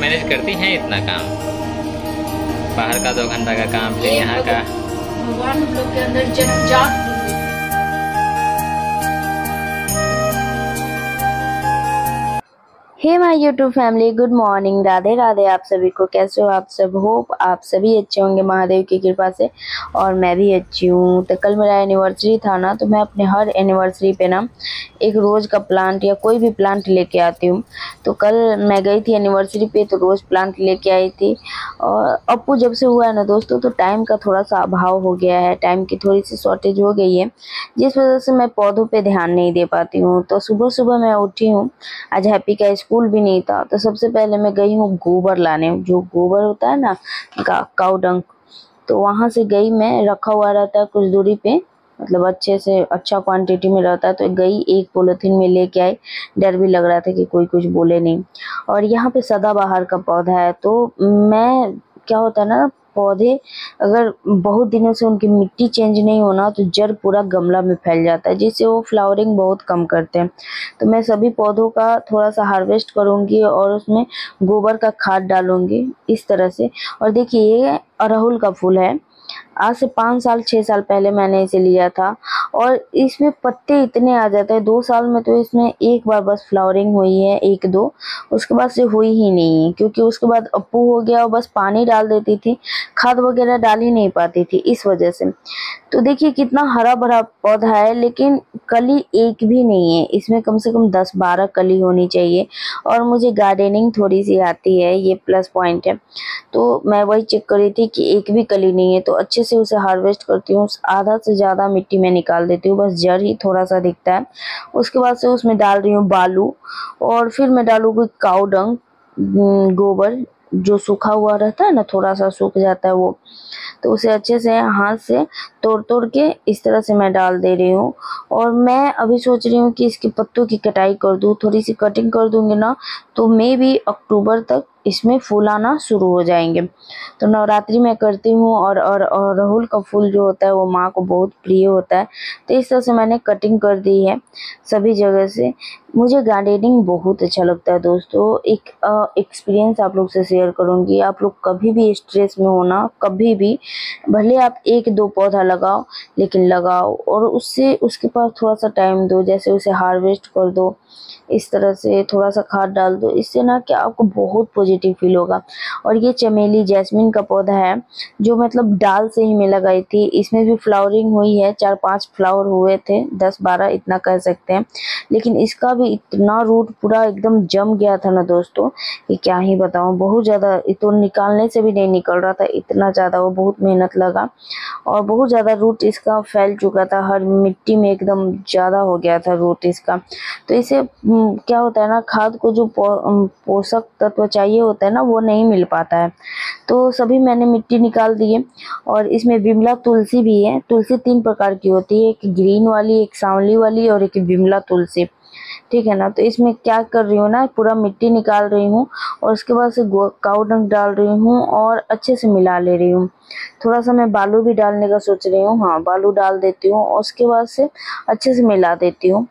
Manage करती हैं इतना काम? बाहर का 2 घंटा का काम, फिर यहाँ का। भगवान हम लोग के अंदर जन्मजात। Hey my YouTube family, good morning, Radhe Radhe. आप सभी को कैसे हो आप सब? होप आप सभी अच्छे होंगे महादेव की कृपा से, और मैं भी अच्छी हूँ। तो कल मेरा एनिवर्सरी था ना, तो मैं अपने हर एनिवर्सरी पे ना एक रोज़ का प्लांट या कोई भी प्लांट लेके आती हूँ। तो कल मैं गई थी एनिवर्सरी पे, तो रोज़ प्लांट लेके आई थी। और अप्पू जब से हुआ है ना दोस्तों, तो टाइम का थोड़ा सा अभाव हो गया है, टाइम की थोड़ी सी शॉर्टेज हो गई है, जिस वजह से मैं पौधों पे ध्यान नहीं दे पाती हूँ। तो सुबह सुबह मैं उठी हूँ, आज हैप्पी का स्कूल भी नहीं था, तो सबसे पहले मैं गई हूँ गोबर लाने। जो गोबर होता है ना, काऊ डंक, तो वहाँ से गई मैं। रखा हुआ रहता है कुछ दूरी पे, मतलब अच्छे से अच्छा क्वांटिटी में रहता है, तो गई एक पॉलीथीन में लेके आई। डर भी लग रहा था कि कोई कुछ बोले नहीं। और यहाँ पे सदाबहार का पौधा है, तो मैं क्या होता है ना, पौधे अगर बहुत दिनों से उनकी मिट्टी चेंज नहीं होना, तो जड़ पूरा गमला में फैल जाता है, जिससे वो फ्लावरिंग बहुत कम करते हैं। तो मैं सभी पौधों का थोड़ा सा हार्वेस्ट करूँगी और उसमें गोबर का खाद डालूँगी इस तरह से। और देखिए, ये अड़हुल का फूल है। आज से 5 साल 6 साल पहले मैंने इसे लिया था, और इसमें पत्ते इतने आ जाते हैं। 2 साल में तो इसमें एक बार बस फ्लावरिंग हुई है, 1-2, उसके बाद से हुई ही नहीं है, क्योंकि उसके बाद अप्पू हो गया और बस पानी डाल देती थी, खाद वगैरह डाल ही नहीं पाती थी इस वजह से। तो देखिए कितना हरा भरा पौधा है, लेकिन कली एक भी नहीं है इसमें। कम से कम 10-12 कली होनी चाहिए। और मुझे गार्डनिंग थोड़ी सी आती है, ये प्लस पॉइंट है। तो मैं वही चेक कर रही थी कि एक भी कली नहीं है, तो अच्छे से उसे हार्वेस्ट करती हूँ। आधा से ज़्यादा मिट्टी में निकाल देती हूँ, बस जड़ ही थोड़ा सा दिखता है। उसके बाद से उसमें डाल रही हूँ बालू, और फिर मैं डालूँगी काऊ डंग, गोबर जो सूखा हुआ रहता है ना, थोड़ा सा सूख जाता है वो, तो उसे अच्छे से हाथ से तोड़ तोड़ के इस तरह से मैं डाल दे रही हूँ। और मैं अभी सोच रही हूँ कि इसके पत्तों की कटाई कर दूँ, थोड़ी सी कटिंग कर दूँगी ना, तो मे भी अक्टूबर तक इसमें फूल आना शुरू हो जाएंगे। तो नवरात्रि में करती हूँ। और अड़हुल का फूल जो होता है वो माँ को बहुत प्रिय होता है, तो इस तरह से मैंने कटिंग कर दी है सभी जगह से। मुझे गार्डनिंग बहुत अच्छा लगता है दोस्तों। एक एक्सपीरियंस आप लोग से शेयर करूँगी। आप लोग कभी भी स्ट्रेस में हो ना, कभी भी, भले आप 1-2 पौधा लगाओ, लेकिन लगाओ, और उससे उसके पास थोड़ा सा टाइम दो, जैसे उसे हार्वेस्ट कर दो, इस तरह से थोड़ा सा खाद डाल दो। इससे ना क्या आपको बहुत पॉजिटिव फील होगा। और ये चमेली जैस्मिन का पौधा है, जो मतलब डाल से ही मैं लगाई थी। इसमें भी फ्लावरिंग हुई है, 4-5 फ्लावर हुए थे, 10-12 इतना कह सकते हैं। लेकिन इसका भी इतना रूट पूरा एकदम जम गया था ना दोस्तों, कि क्या ही बताऊं। बहुत ज़्यादा, तो निकालने से भी नहीं निकल रहा था, इतना ज़्यादा वो बहुत मेहनत लगा। और बहुत ज़्यादा रूट इसका फैल चुका था, हर मिट्टी में एकदम ज़्यादा हो गया था रूट इसका। तो इसे क्या होता है ना, खाद को जो पोषक तत्व चाहिए होता है ना, वो नहीं मिल पाता है। तो सभी मैंने मिट्टी निकाल दी है। और इसमें विमला तुलसी भी है। तुलसी 3 प्रकार की होती है, एक ग्रीन वाली, एक सांवली वाली, और एक विमला तुलसी, ठीक है ना। तो इसमें क्या कर रही हूँ ना, पूरा मिट्टी निकाल रही हूँ, और उसके बाद से काऊ डंक डाल रही हूँ, और अच्छे से मिला ले रही हूँ। थोड़ा सा मैं बालू भी डालने का सोच रही हूँ, हाँ बालू डाल देती हूँ, और उसके बाद से अच्छे से मिला देती हूँ।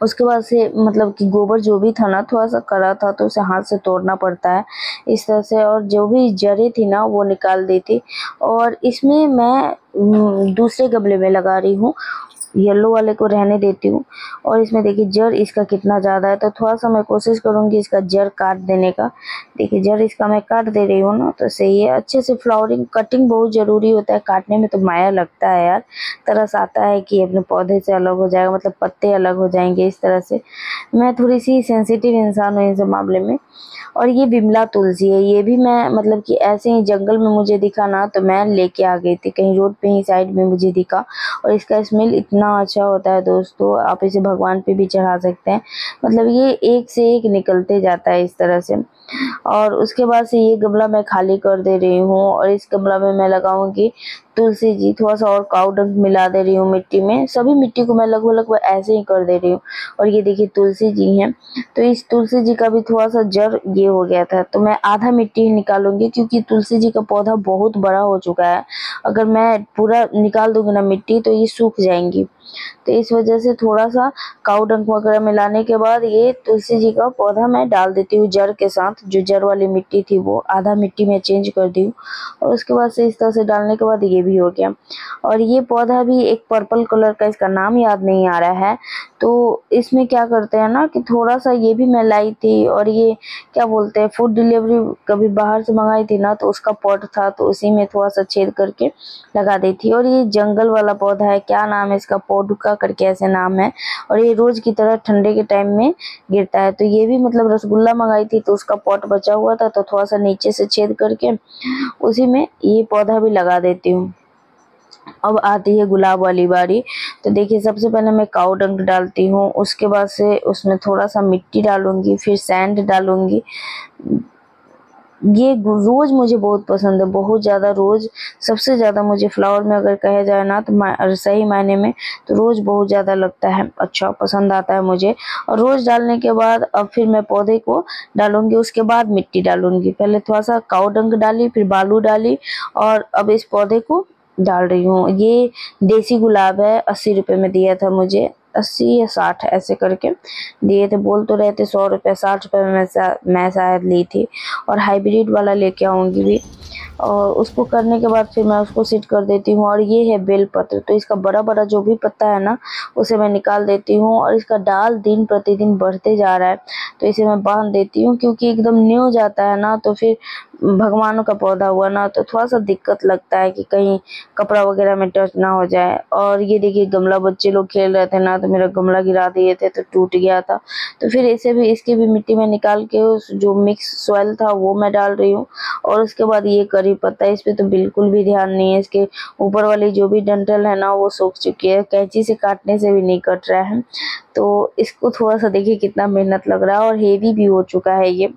उसके बाद से मतलब कि गोबर जो भी था ना, थोड़ा सा कड़ा था, तो उसे हाथ से तोड़ना पड़ता है इस तरह से। और जो भी जड़ें थी ना, वो निकाल दी थी। और इसमें मैं दूसरे गमले में लगा रही हूँ, येलो वाले को रहने देती हूँ। और इसमें देखिए जड़ इसका कितना ज़्यादा है, तो थोड़ा सा मैं कोशिश करूँगी इसका जड़ काट देने का। देखिए जड़ इसका मैं काट दे रही हूँ ना, तो सही है। अच्छे से फ्लावरिंग, कटिंग बहुत ज़रूरी होता है, काटने में तो माया लगता है यार, तरस आता है कि अपने पौधे से अलग हो जाएगा, मतलब पत्ते अलग हो जाएंगे इस तरह से। मैं थोड़ी सी सेंसिटिव इंसान हूँ इन सब मामले में। और ये विमला तुलसी है, ये भी मैं मतलब कि ऐसे ही जंगल में मुझे दिखा ना, तो मैं लेके आ गई थी, कहीं रोड पे ही साइड में मुझे दिखा। और इसका स्मेल इतना अच्छा होता है दोस्तों, आप इसे भगवान पे भी चढ़ा सकते हैं। मतलब ये एक से एक निकलते जाता है इस तरह से। और उसके बाद से ये गमला मैं खाली कर दे रही हूँ, और इस गमला में मैं लगाऊंगी तुलसी जी। थोड़ा सा और काऊ डंक मिला दे रही हूँ मिट्टी में, सभी मिट्टी को मैं लगभग ऐसे ही कर दे रही हूँ। और ये देखिए तुलसी जी हैं, तो इस तुलसी जी का भी थोड़ा सा जड़ ये हो गया था, तो मैं आधा मिट्टी ही निकालूंगी, क्योंकि तुलसी जी का पौधा बहुत बड़ा हो चुका है। अगर मैं पूरा निकाल दूंगी ना मिट्टी, तो ये सूख जाएंगी। तो इस वजह से थोड़ा सा काऊ डंक वगैरह मिलाने के बाद ये तुलसी जी का पौधा मैं डाल देती हूँ जड़ के साथ। जो जड़ वाली मिट्टी थी वो आधा मिट्टी में चेंज कर दी हूँ, और उसके बाद से इस तरह से डालने के बाद ये भी हो गया। और ये पौधा भी एक पर्पल कलर का, इसका नाम याद नहीं आ रहा है। तो इसमें क्या करते हैं ना कि थोड़ा सा ये भी मैं लाई थी, और ये क्या बोलते हैं, फूड डिलीवरी कभी बाहर से मंगाई थी ना, तो उसका पॉट था तो उसी में थोड़ा सा छेद करके लगा दी थी। और ये जंगल वाला पौधा है, क्या नाम है इसका, पोडुका करके ऐसे नाम है, और ये रोज की तरह ठंडे के टाइम में गिरता है। तो ये भी मतलब रसगुल्ला मंगाई थी तो उसका पॉट बचा हुआ था, तो थोड़ा सा नीचे से छेद करके उसी में ये पौधा भी लगा देती हूँ। अब आती है गुलाब वाली बारी। तो देखिए, सबसे पहले मैं काऊ डंक डालती हूँ, उसके बाद से उसमें थोड़ा सा मिट्टी डालूंगी, फिर सैंड डालूंगी। ये रोज मुझे बहुत पसंद है, बहुत ज़्यादा। रोज सबसे ज़्यादा मुझे फ्लावर में अगर कहा जाए ना तो सही मायने में तो रोज बहुत ज़्यादा लगता है, अच्छा पसंद आता है मुझे। और रोज डालने के बाद अब फिर मैं पौधे को डालूंगी, उसके बाद मिट्टी डालूंगी। पहले थोड़ा सा काऊ डंक डाली, फिर बालू डाली, और अब इस पौधे को डाल रही हूँ। ये देसी गुलाब है, 80 रुपये में दिया था मुझे, 80 या 60 ऐसे करके दिए थे। बोल तो रहे थे 100 रुपये, 60 रुपये में मैं शायद ली थी। और हाइब्रिड वाला लेके आऊँगी भी। और उसको करने के बाद फिर मैं उसको सीट कर देती हूँ। और ये है बेलपत्र, तो इसका बड़ा बड़ा जो भी पत्ता है ना उसे मैं निकाल देती हूँ। और इसका डाल दिन प्रतिदिन बढ़ते जा रहा है, तो इसे मैं बांध देती हूँ, क्योंकि एकदम न्यू जाता है ना, तो फिर भगवानों का पौधा हुआ ना तो थोड़ा सा दिक्कत लगता है कि कहीं कपड़ा वगैरह में टच ना हो जाए। और ये देखिए, गमला बच्चे लोग खेल रहे थे ना, तो मेरा गमला गिरा दिए थे तो टूट गया था। तो फिर इसे भी, इसकी भी मिट्टी में निकाल के उस जो मिक्स सॉइल था वो मैं डाल रही हूँ। और उसके बाद ये करी पत्ता, इस पे तो बिल्कुल भी ध्यान नहीं है। इसके ऊपर वाली जो भी डंठल है ना वो सूख चुकी है, कैंची से काटने से भी नहीं कट रहा है। तो इसको थोड़ा सा देखिए कितना मेहनत लग रहा है, और हेवी भी हो चुका है ये।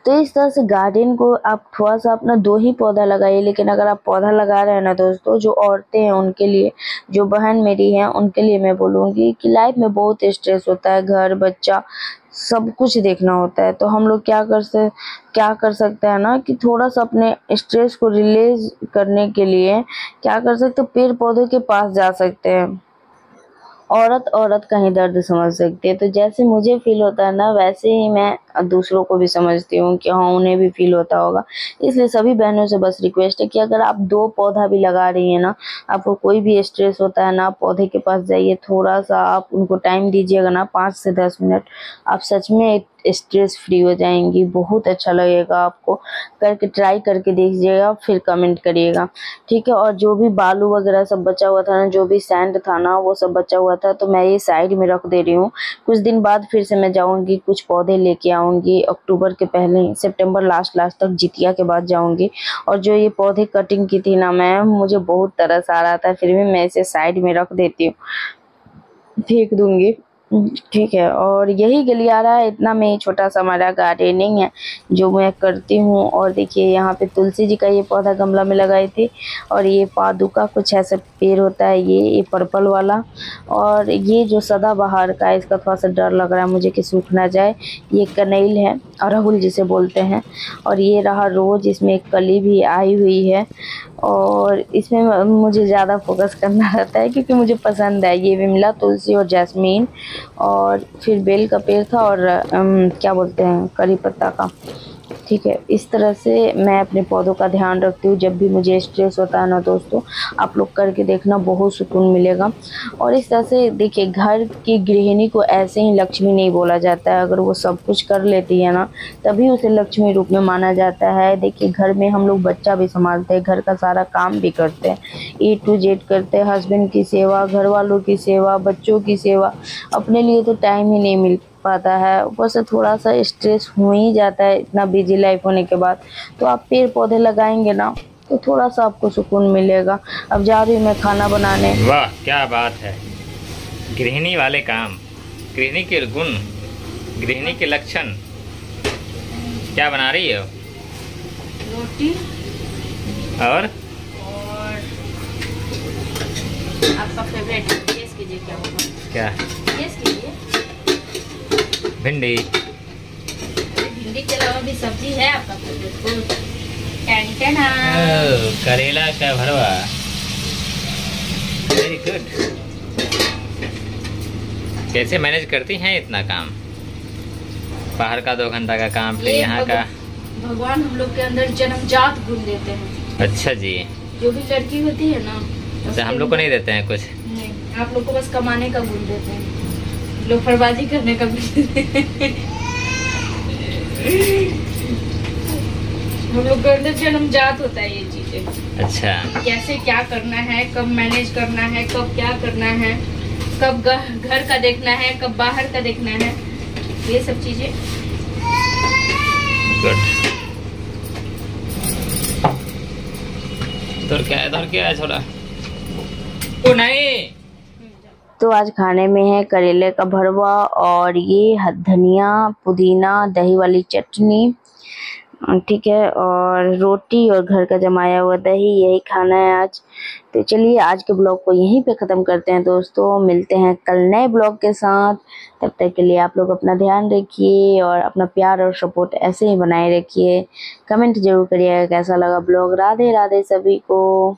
तो इस तरह से गार्डन को आप थोड़ा सा अपना 2 ही पौधा लगाइए, लेकिन अगर आप पौधा लगा रहे हैं ना दोस्तों, जो औरतें हैं उनके लिए, जो बहन मेरी हैं उनके लिए मैं बोलूँगी कि लाइफ में बहुत स्ट्रेस होता है, घर बच्चा सब कुछ देखना होता है। तो हम लोग क्या कर सकते हैं ना कि थोड़ा सा अपने स्ट्रेस को रिलीज करने के लिए क्या कर सकते, पेड़ पौधों के पास जा सकते हैं। औरत का ही दर्द समझ सकती है। तो जैसे मुझे फील होता है ना, वैसे ही मैं दूसरों को भी समझती हूँ कि हाँ उन्हें भी फील होता होगा। इसलिए सभी बहनों से बस रिक्वेस्ट है कि अगर आप 2 पौधा भी लगा रही हैं ना, आपको कोई भी स्ट्रेस होता है ना, आप पौधे के पास जाइए, थोड़ा सा आप उनको टाइम दीजिएगा ना, 5 से 10 मिनट, आप सच में स्ट्रेस फ्री हो जाएंगी। बहुत अच्छा लगेगा आपको, करके ट्राई करके देखिएगा, फिर कमेंट करिएगा, ठीक है। और जो भी बालू वगैरह सब बचा हुआ था ना, जो भी सैंड था ना वो सब बचा हुआ था, तो मैं ये साइड में रख दे रही हूँ। कुछ दिन बाद फिर से मैं जाऊँगी, कुछ पौधे लेके आऊँगी। अक्टूबर के पहले, सितंबर लास्ट तक, जितिया के बाद जाऊँगी। और जो ये पौधे कटिंग की थी ना मैं, मुझे बहुत तरस आ रहा था, फिर भी मैं इसे साइड में रख देती हूँ, फेंक दूंगी, ठीक है। और यही गलियारा है, इतना में छोटा सा हमारा गार्डनिंग है जो मैं करती हूँ। और देखिए यहाँ पे तुलसी जी का ये पौधा गमला में लगाई थी, और ये पादुका कुछ ऐसा पेड़ होता है, ये पर्पल वाला। और ये जो सदाबहार का है, इसका थोड़ा सा डर लग रहा है मुझे कि सूख ना जाए, ये कनैल है, अड़हुल जिसे बोलते हैं। और ये रहा रोज, इसमें एक कली भी आई हुई है। और इसमें मुझे ज़्यादा फोकस करना रहता है क्योंकि मुझे पसंद है ये विमला, तुलसी और जैस्मीन। और फिर बेल का पेड़ था, और क्या बोलते हैं, करी पत्ता का, ठीक है। इस तरह से मैं अपने पौधों का ध्यान रखती हूँ जब भी मुझे स्ट्रेस होता है ना दोस्तों। आप लोग करके देखना, बहुत सुकून मिलेगा। और इस तरह से देखिए, घर की गृहिणी को ऐसे ही लक्ष्मी नहीं बोला जाता है। अगर वो सब कुछ कर लेती है ना, तभी उसे लक्ष्मी रूप में माना जाता है। देखिए, घर में हम लोग बच्चा भी संभालते हैं, घर का सारा काम भी करते हैं, A to Z करते हैं, हस्बैंड की सेवा, घर वालों की सेवा, बच्चों की सेवा। अपने लिए तो टाइम ही नहीं मिल पाता है, ऊपर से थोड़ा सा स्ट्रेस हो ही जाता है इतना बिजी लाइफ होने के बाद। तो आप पेड़ पौधे लगाएंगे ना तो थोड़ा सा आपको सुकून मिलेगा। अब जा रही हूँ मैं खाना बनाने। वाह क्या बात है, गृहिणी वाले काम, गृहिणी के गुण, गृहिणी के लक्षण। क्या बना रही हो? रोटी और आपका फेवरेट, गेस कीजिए क्या होगा? क्या? गेस कीजिए। भिंडी। भिंडी के अलावा भी सब्जी है आपका फेवरेट? करेला का भरवा। Very good. कैसे मैनेज करती हैं इतना काम? बाहर का 2 घंटा का काम, फिर यहाँ का। भगवान हम लोग के अंदर जन्मजात गुण देते हैं। अच्छा जी। जो भी लड़की होती है ना, अच्छा, हम लोग को नहीं देते हैं कुछ? नहीं, आप लोग को बस कमाने का गुण देते हैं, लोफरबाजी करने का गुण देते हैं। हम लोग के अंदर जन्मजात होता है ये चीजें। अच्छा। कैसे क्या करना है, कब मैनेज करना है, कब क्या करना है, कब घर का देखना है, कब बाहर का देखना है, ये सब चीजें। गुड। इधर क्या है थोड़ा? ओ नहीं। तो आज खाने में है करेले का भरवा और ये धनिया पुदीना दही वाली चटनी, ठीक है, और रोटी और घर का जमाया हुआ दही, यही खाना है आज। तो चलिए आज के ब्लॉग को यहीं पे ख़त्म करते हैं दोस्तों, मिलते हैं कल नए ब्लॉग के साथ। तब तक के लिए आप लोग अपना ध्यान रखिए और अपना प्यार और सपोर्ट ऐसे ही बनाए रखिए। कमेंट जरूर करिएगा कैसा लगा ब्लॉग। राधे राधे सभी को।